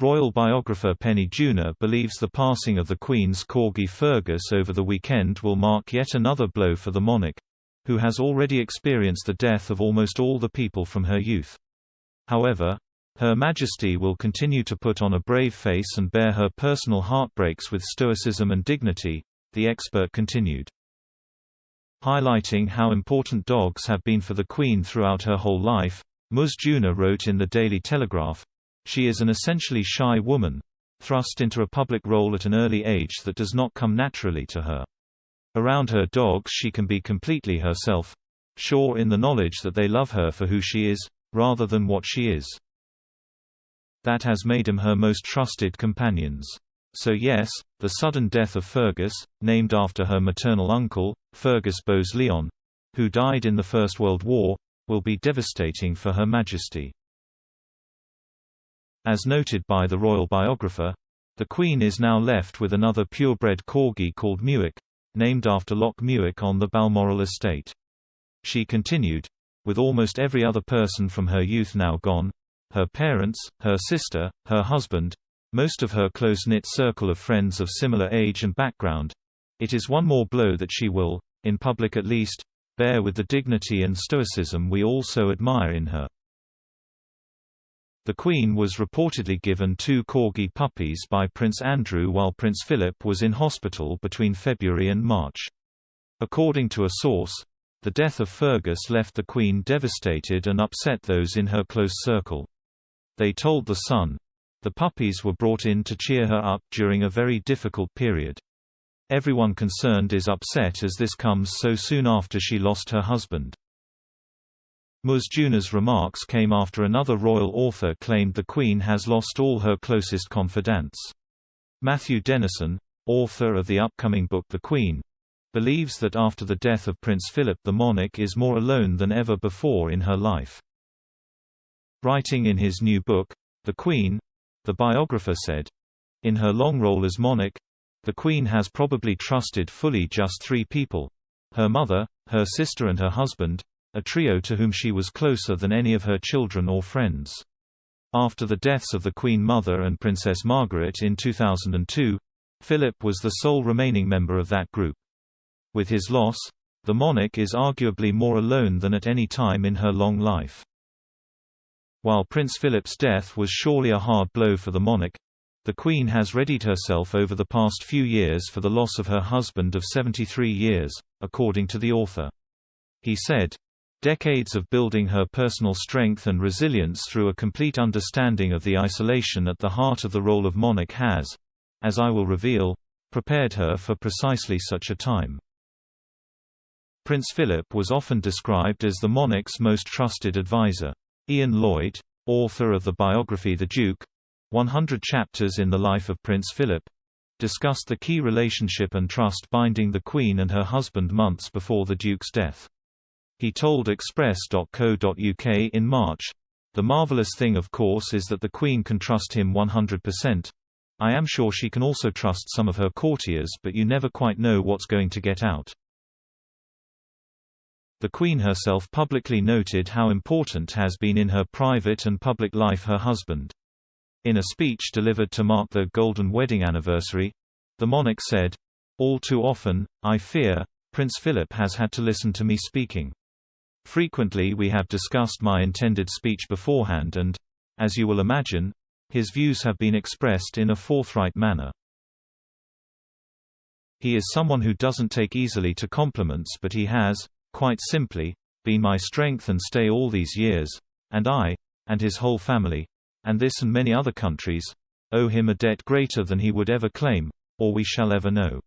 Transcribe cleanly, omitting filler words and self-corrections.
Royal biographer Penny Junor believes the passing of the Queen's corgi Fergus over the weekend will mark yet another blow for the monarch, who has already experienced the death of almost all the people from her youth. However, Her Majesty will continue to put on a brave face and bear her personal heartbreaks with stoicism and dignity, the expert continued. Highlighting how important dogs have been for the Queen throughout her whole life, Ms. Junor wrote in the Daily Telegraph, "She is an essentially shy woman, thrust into a public role at an early age that does not come naturally to her. Around her dogs she can be completely herself, sure in the knowledge that they love her for who she is, rather than what she is. That has made them her most trusted companions." So yes, the sudden death of Fergus, named after her maternal uncle, Fergus Bowes-Lyon, who died in the First World War, will be devastating for Her Majesty. As noted by the royal biographer, the Queen is now left with another purebred corgi called Muick, named after Loch Muick on the Balmoral estate. She continued, "With almost every other person from her youth now gone, her parents, her sister, her husband, most of her close-knit circle of friends of similar age and background, it is one more blow that she will, in public at least, bear with the dignity and stoicism we all so admire in her." The Queen was reportedly given 2 corgi puppies by Prince Andrew while Prince Philip was in hospital between February and March. According to a source, the death of Fergus left the Queen devastated and upset those in her close circle. They told The Sun, "The puppies were brought in to cheer her up during a very difficult period. Everyone concerned is upset as this comes so soon after she lost her husband." Ms. Junor's remarks came after another royal author claimed the Queen has lost all her closest confidants. Matthew Denison, author of the upcoming book The Queen, believes that after the death of Prince Philip the monarch is more alone than ever before in her life. Writing in his new book, The Queen, the biographer said, "In her long role as monarch, the Queen has probably trusted fully just 3 people: her mother, her sister and her husband, a trio to whom she was closer than any of her children or friends. After the deaths of the Queen Mother and Princess Margaret in 2002, Philip was the sole remaining member of that group. With his loss, the monarch is arguably more alone than at any time in her long life." While Prince Philip's death was surely a hard blow for the monarch, the Queen has readied herself over the past few years for the loss of her husband of 73 years, according to the author. He said, "Decades of building her personal strength and resilience through a complete understanding of the isolation at the heart of the role of monarch has, as I will reveal, prepared her for precisely such a time." Prince Philip was often described as the monarch's most trusted advisor. Ian Lloyd, author of the biography The Duke, 100 Chapters in the Life of Prince Philip, discussed the key relationship and trust binding the Queen and her husband months before the Duke's death. He told Express.co.uk in March, "The marvelous thing of course is that the Queen can trust him 100%. I am sure she can also trust some of her courtiers, but you never quite know what's going to get out." The Queen herself publicly noted how important has been in her private and public life her husband. In a speech delivered to mark their golden wedding anniversary, the monarch said, "All too often, I fear, Prince Philip has had to listen to me speaking. Frequently we have discussed my intended speech beforehand and, as you will imagine, his views have been expressed in a forthright manner. He is someone who doesn't take easily to compliments, but he has, quite simply, been my strength and stay all these years, and I, and his whole family, and this and many other countries, owe him a debt greater than he would ever claim, or we shall ever know."